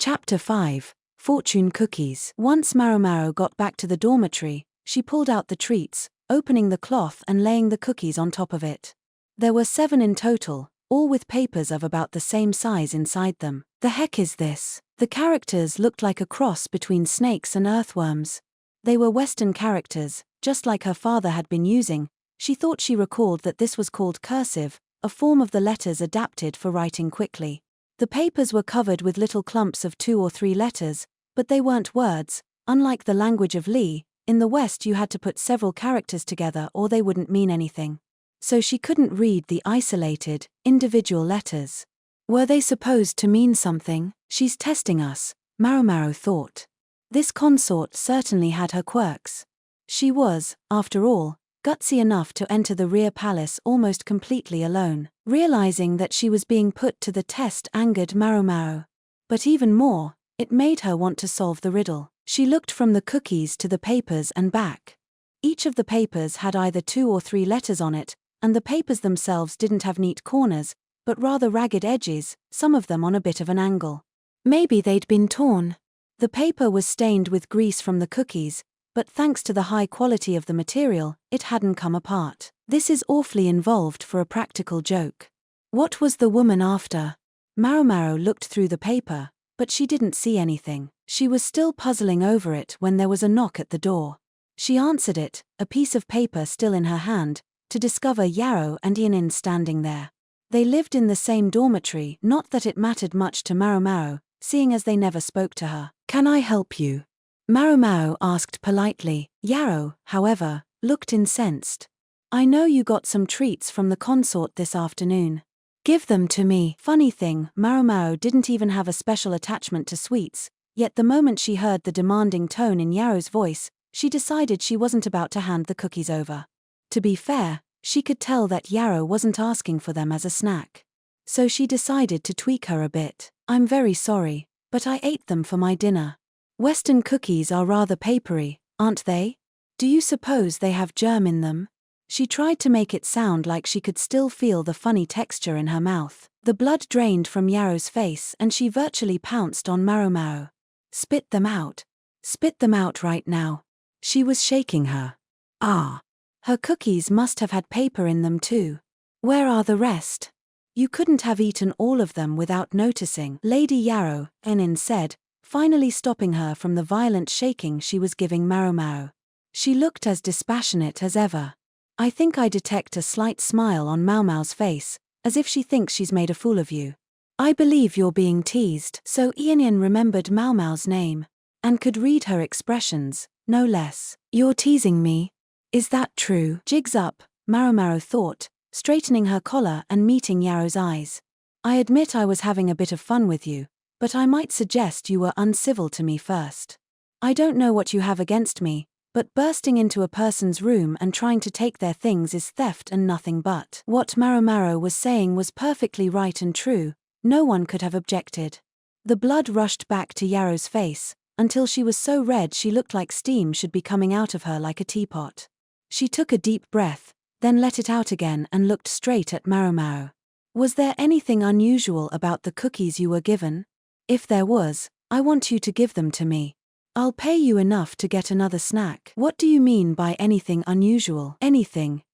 Chapter 5. Fortune Cookies. Once Maomao got back to the dormitory, she pulled out the treats, opening the cloth and laying the cookies on top of it. There were 7 in total, all with papers of about the same size inside them. The heck is this? The characters looked like a cross between snakes and earthworms. They were Western characters, just like her father had been using. She thought she recalled that this was called cursive, a form of the letters adapted for writing quickly. The papers were covered with little clumps of 2 or 3 letters, but they weren't words. Unlike the language of Li, in the West you had to put several characters together or they wouldn't mean anything. So she couldn't read the isolated, individual letters. Were they supposed to mean something? She's testing us, Maomao thought. This consort certainly had her quirks. She was, after all, gutsy enough to enter the rear palace almost completely alone. Realizing that she was being put to the test angered Maomao. But even more, it made her want to solve the riddle. She looked from the cookies to the papers and back. Each of the papers had either 2 or 3 letters on it, and the papers themselves didn't have neat corners, but rather ragged edges, some of them on a bit of an angle. Maybe they'd been torn. The paper was stained with grease from the cookies, but thanks to the high quality of the material, it hadn't come apart. This is awfully involved for a practical joke. What was the woman after? Maomao looked through the paper, but she didn't see anything. She was still puzzling over it when there was a knock at the door. She answered it, a piece of paper still in her hand, to discover Yarrow and Yanin standing there. They lived in the same dormitory, not that it mattered much to Maomao, seeing as they never spoke to her. "Can I help you?" Maomao asked politely. Yarrow, however, looked incensed. "I know you got some treats from the consort this afternoon. Give them to me." Funny thing, Maomao didn't even have a special attachment to sweets, yet the moment she heard the demanding tone in Yarrow's voice, she decided she wasn't about to hand the cookies over. To be fair, she could tell that Yarrow wasn't asking for them as a snack. So she decided to tweak her a bit. "I'm very sorry, but I ate them for my dinner. Western cookies are rather papery, aren't they? Do you suppose they have germ in them?" She tried to make it sound like she could still feel the funny texture in her mouth. The blood drained from Yarrow's face and she virtually pounced on Maomao. "Spit them out. Spit them out right now." She was shaking her. Ah. Her cookies must have had paper in them too. "Where are the rest? You couldn't have eaten all of them without noticing." Lady Yarrow, Enin said, finally stopping her from the violent shaking she was giving Maomao. She looked as dispassionate as ever. I think I detect a slight smile on Maomao's face, as if she thinks she's made a fool of you. "I believe you're being teased." So Yanin remembered Maomao's name, and could read her expressions, no less. "You're teasing me? Is that true?" "Jigs up," Maomao thought, straightening her collar and meeting Yarrow's eyes. "I admit I was having a bit of fun with you, but I might suggest you were uncivil to me first. I don't know what you have against me, but bursting into a person's room and trying to take their things is theft and nothing but." What Maomao was saying was perfectly right and true, no one could have objected. The blood rushed back to Yarrow's face, until she was so red she looked like steam should be coming out of her like a teapot. She took a deep breath, then let it out again and looked straight at Maomao. "Was there anything unusual about the cookies you were given? If there was, I want you to give them to me. I'll pay you enough to get another snack." "What do you mean by anything unusual?" "Anything,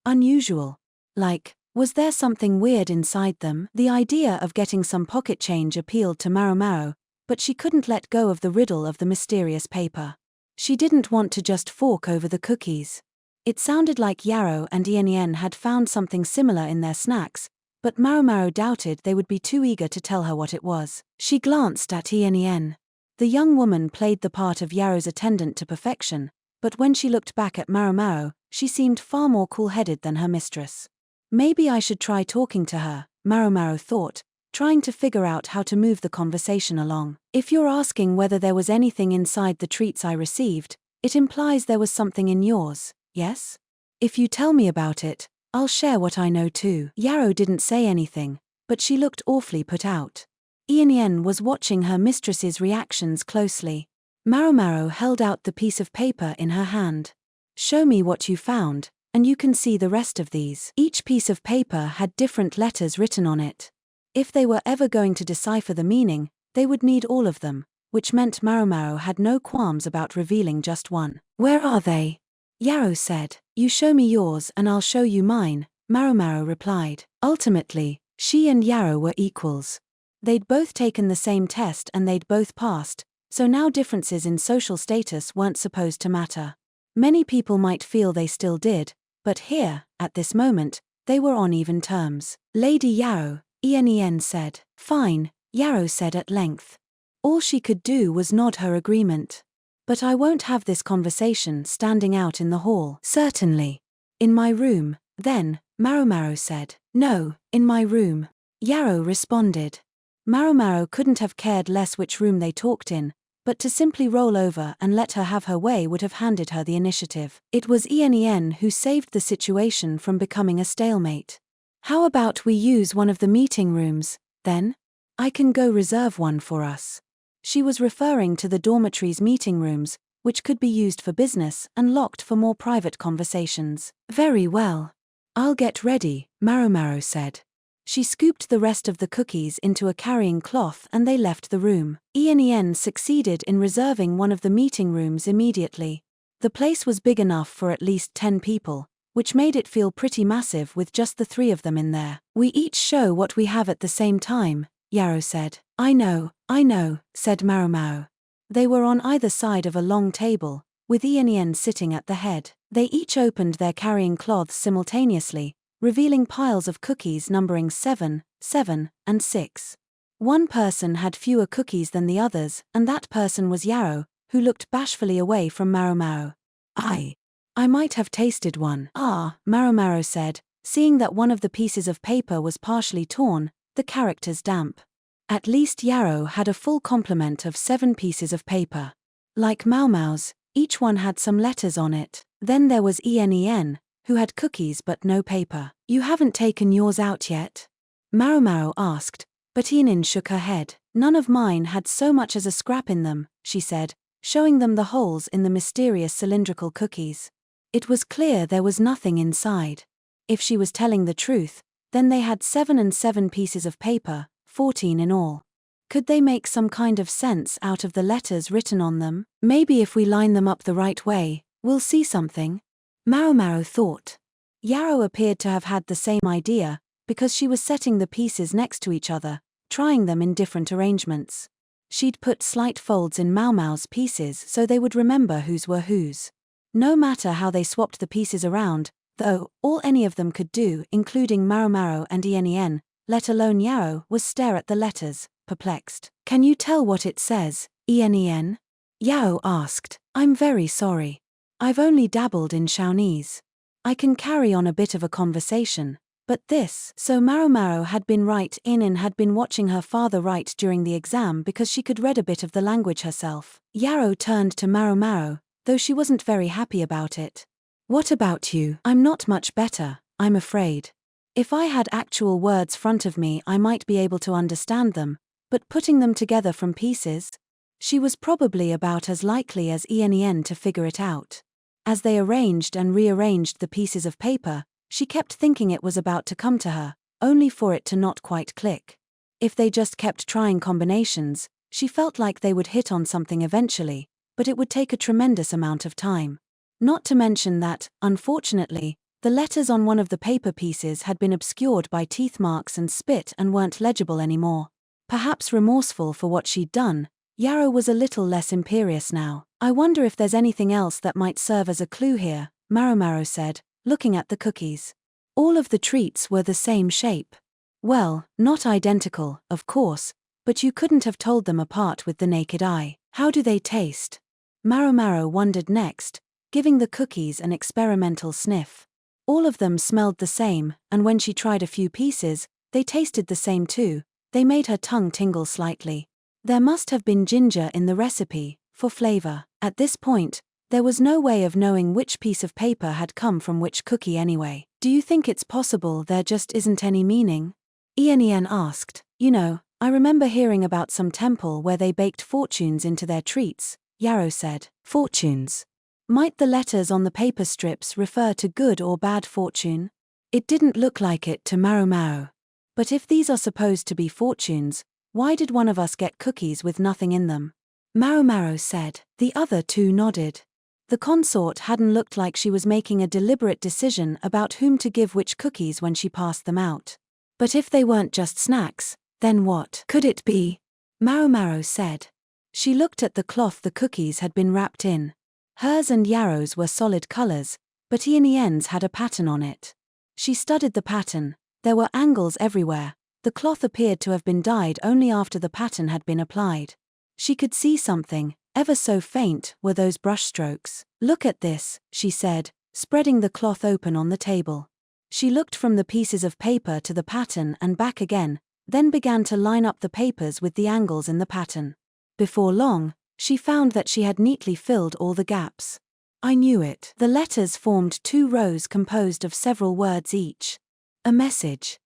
unusual. Like, was there something weird inside them?" The idea of getting some pocket change appealed to Maomao, but she couldn't let go of the riddle of the mysterious paper. She didn't want to just fork over the cookies. It sounded like Yarrow and Yanin had found something similar in their snacks, but Maomao doubted they would be too eager to tell her what it was. She glanced at Yanin. The young woman played the part of Yarrow's attendant to perfection, but when she looked back at Maomao, she seemed far more cool-headed than her mistress. Maybe I should try talking to her, Maomao thought, trying to figure out how to move the conversation along. "If you're asking whether there was anything inside the treats I received, it implies there was something in yours, yes? If you tell me about it, I'll share what I know too." Yarrow didn't say anything, but she looked awfully put out. Yanin was watching her mistress's reactions closely. Maomao held out the piece of paper in her hand. "Show me what you found, and you can see the rest of these." Each piece of paper had different letters written on it. If they were ever going to decipher the meaning, They would need all of them, which meant Maomao had no qualms about revealing just one. "Where are they?" Yarrow said. "You show me yours and I'll show you mine," Maomao replied. Ultimately, she and Yarrow were equals. They'd both taken the same test and they'd both passed, so now differences in social status weren't supposed to matter. Many people might feel they still did, but here, at this moment, they were on even terms. "Lady Yarrow," Yen said. "Fine," Yarrow said at length. All she could do was nod her agreement. "But I won't have this conversation standing out in the hall." "Certainly. In my room, then," Maomao said. "No, in my room," Yarrow responded. Maomao couldn't have cared less which room they talked in, but to simply roll over and let her have her way would have handed her the initiative. It was Yen who saved the situation from becoming a stalemate. "How about we use one of the meeting rooms, then? I can go reserve one for us." She was referring to the dormitory's meeting rooms, which could be used for business and locked for more private conversations. "Very well. I'll get ready," Maomao said. She scooped the rest of the cookies into a carrying cloth and they left the room. Yen succeeded in reserving one of the meeting rooms immediately. The place was big enough for at least 10 people, which made it feel pretty massive with just the 3 of them in there. "We each show what we have at the same time," Yarrow said. I know," said Maomao. They were on either side of a long table, with Yen sitting at the head. They each opened their carrying cloths simultaneously, revealing piles of cookies numbering 7, 7, and 6. One person had fewer cookies than the others, and that person was Yarrow, who looked bashfully away from Maomao. I might have tasted one." "Ah," Maomao said, seeing that one of the pieces of paper was partially torn, the characters damp. At least Yarrow had a full complement of 7 pieces of paper. Like Maomao's, each one had some letters on it. Then there was Yen, who had cookies but no paper. "You haven't taken yours out yet?" Maomao asked, but Yen shook her head. "None of mine had so much as a scrap in them," she said, showing them the holes in the mysterious cylindrical cookies. It was clear there was nothing inside. If she was telling the truth, then they had 7 and 7 pieces of paper, 14 in all. Could they make some kind of sense out of the letters written on them? "Maybe if we line them up the right way, we'll see something," Maomao thought. Yarrow appeared to have had the same idea, because she was setting the pieces next to each other, trying them in different arrangements. She'd put slight folds in Maomao's pieces so they would remember whose were whose. No matter how they swapped the pieces around, though, all any of them could do, including Maomao and Yen, let alone Yarrow, was stare at the letters, perplexed. "Can you tell what it says, Yen?" Yarrow asked. "I'm very sorry. I've only dabbled in Shawnese. I can carry on a bit of a conversation, but this..." So Maomao had been right in and had been watching her father write during the exam because she could read a bit of the language herself. Yarrow turned to Maomao, though she wasn't very happy about it. "What about you?" "I'm not much better, I'm afraid. If I had actual words front of me I might be able to understand them, but putting them together from pieces?" She was probably about as likely as Yen to figure it out. As they arranged and rearranged the pieces of paper, she kept thinking it was about to come to her, only for it to not quite click. If they just kept trying combinations, she felt like they would hit on something eventually, but it would take a tremendous amount of time. Not to mention that, unfortunately, the letters on one of the paper pieces had been obscured by teeth marks and spit and weren't legible anymore. Perhaps remorseful for what she'd done, Yarrow was a little less imperious now. "I wonder if there's anything else that might serve as a clue here," Maomao said, looking at the cookies. All of the treats were the same shape. "Well, not identical, of course, but you couldn't have told them apart with the naked eye. How do they taste?" Maomao wondered next, giving the cookies an experimental sniff. All of them smelled the same, and when she tried a few pieces, they tasted the same too. They made her tongue tingle slightly. There must have been ginger in the recipe, for flavor. At this point, there was no way of knowing which piece of paper had come from which cookie anyway. "Do you think it's possible there just isn't any meaning?" Yen asked. "You know, I remember hearing about some temple where they baked fortunes into their treats," Yarrow said. "Fortunes? Might the letters on the paper strips refer to good or bad fortune?" It didn't look like it to Maomao. But if these are supposed to be fortunes, Why did one of us get cookies with nothing in them? Maomao said. The other two nodded. The consort hadn't looked like she was making a deliberate decision about whom to give which cookies when she passed them out. But if they weren't just snacks, then what could it be? Maomao said. She looked at the cloth the cookies had been wrapped in. Hers and Yarrow's were solid colors, but Ianien's had a pattern on it. She studied the pattern. There were angles everywhere. The cloth appeared to have been dyed only after the pattern had been applied. She could see something, ever so faint were those brushstrokes. Look at this, she said, spreading the cloth open on the table. She looked from the pieces of paper to the pattern and back again, then began to line up the papers with the angles in the pattern. Before long, she found that she had neatly filled all the gaps. I knew it. The letters formed 2 rows composed of several words each. A message.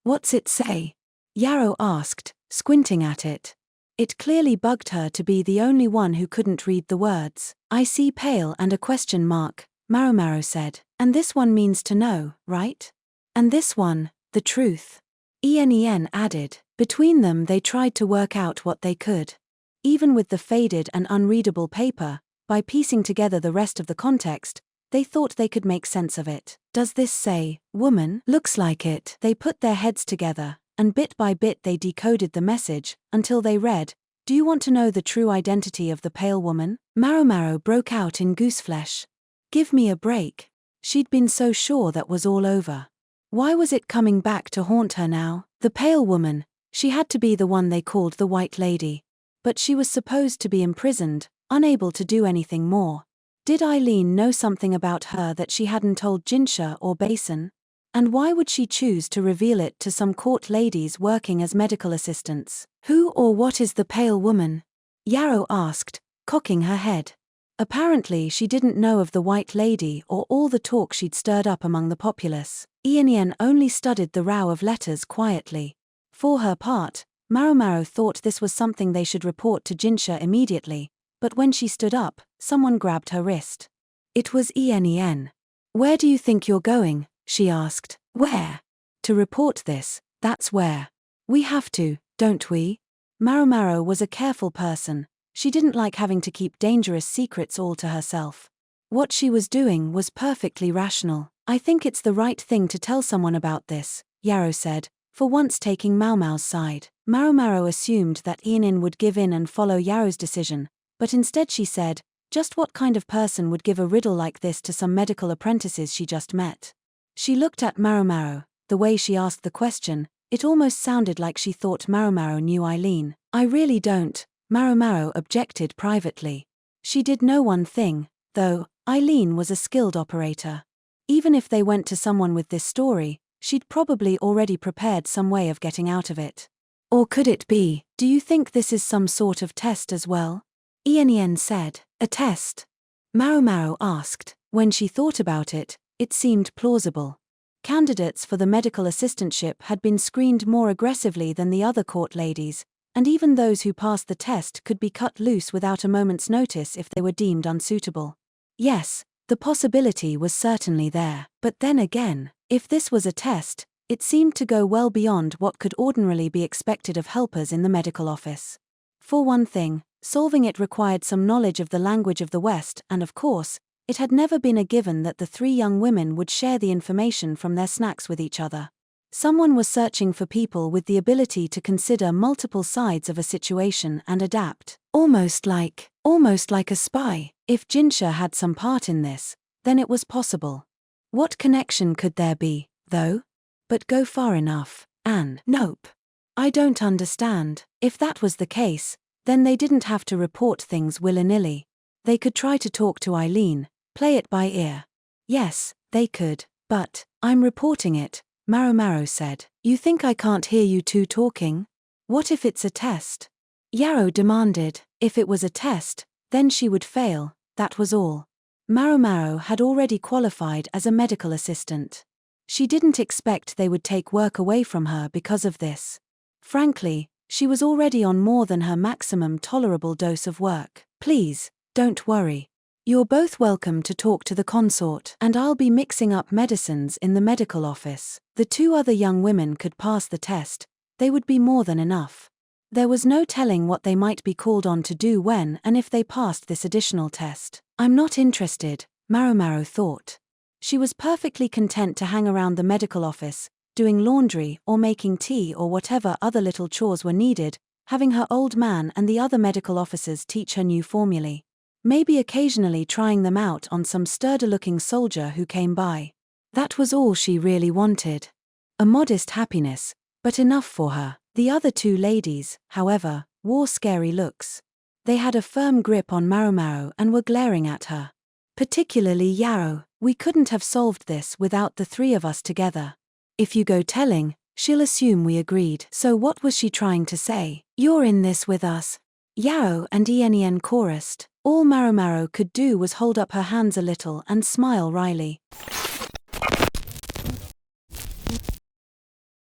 What's it say? Yarrow asked, squinting at it. It clearly bugged her to be the only one who couldn't read the words. I see pale and a question mark, Maomao said. And this one means to know, right? And this one, the truth. Ien added. Between them they tried to work out what they could. Even with the faded and unreadable paper, by piecing together the rest of the context, they thought they could make sense of it. Does this say, woman? Looks like it. They put their heads together, and bit by bit they decoded the message, until they read, do you want to know the true identity of the pale woman? Maomao broke out in gooseflesh. Give me a break. She'd been so sure that was all over. Why was it coming back to haunt her now? The pale woman. She had to be the one they called the White Lady. But she was supposed to be imprisoned, unable to do anything more. Did Eileen know something about her that she hadn't told Jinshi or Basin? And why would she choose to reveal it to some court ladies working as medical assistants? Who or what is the pale woman? Yarrow asked, cocking her head. Apparently she didn't know of the White Lady or all the talk she'd stirred up among the populace. Ien only studied the row of letters quietly. For her part, Maomao thought this was something they should report to Jinshi immediately, but when she stood up, someone grabbed her wrist. It was Ien. Where do you think you're going? She asked. Where? To report this, that's where. We have to, don't we? Maomao was a careful person. She didn't like having to keep dangerous secrets all to herself. What she was doing was perfectly rational. I think it's the right thing to tell someone about this, Yarrow said, for once taking Maomao's side. Maomao assumed that Ien would give in and follow Yarrow's decision, but instead she said, just what kind of person would give a riddle like this to some medical apprentices she just met? She looked at Maomao. The way she asked the question, it almost sounded like she thought Maomao knew Eileen. I really don't, Maomao objected privately. She did know one thing, though, Eileen was a skilled operator. Even if they went to someone with this story, she'd probably already prepared some way of getting out of it. Or could it be, do you think this is some sort of test as well? Ien said. A test? Maomao asked. When she thought about it, it seemed plausible. Candidates for the medical assistantship had been screened more aggressively than the other court ladies, and even those who passed the test could be cut loose without a moment's notice if they were deemed unsuitable. Yes, the possibility was certainly there. But then again, if this was a test, it seemed to go well beyond what could ordinarily be expected of helpers in the medical office. For one thing, solving it required some knowledge of the language of the West, and of course, it had never been a given that the 3 young women would share the information from their snacks with each other. Someone was searching for people with the ability to consider multiple sides of a situation and adapt. Almost like a spy. If Jinshi had some part in this, then it was possible. What connection could there be, though? But go far enough, and nope. I don't understand. If that was the case, then they didn't have to report things willy-nilly. They could try to talk to Eileen, play it by ear. Yes, they could, but I'm reporting it, Maomao said. You think I can't hear you two talking? What if it's a test? Yarrow demanded. If it was a test, then she would fail, that was all. Maomao had already qualified as a medical assistant. She didn't expect they would take work away from her because of this. Frankly, she was already on more than her maximum tolerable dose of work. Please, don't worry. You're both welcome to talk to the consort, and I'll be mixing up medicines in the medical office. The 2 other young women could pass the test, they would be more than enough. There was no telling what they might be called on to do when and if they passed this additional test. I'm not interested, Maomao thought. She was perfectly content to hang around the medical office, doing laundry or making tea or whatever other little chores were needed, having her old man and the other medical officers teach her new formulae. Maybe occasionally trying them out on some sturdy-looking soldier who came by. That was all she really wanted. A modest happiness, but enough for her. The other two ladies, however, wore scary looks. They had a firm grip on Maomao and were glaring at her. Particularly Yao. We couldn't have solved this without the three of us together. If you go telling, she'll assume we agreed. So what was she trying to say? You're in this with us. Yao and Yen chorused. All Maomao could do was hold up her hands a little and smile wryly.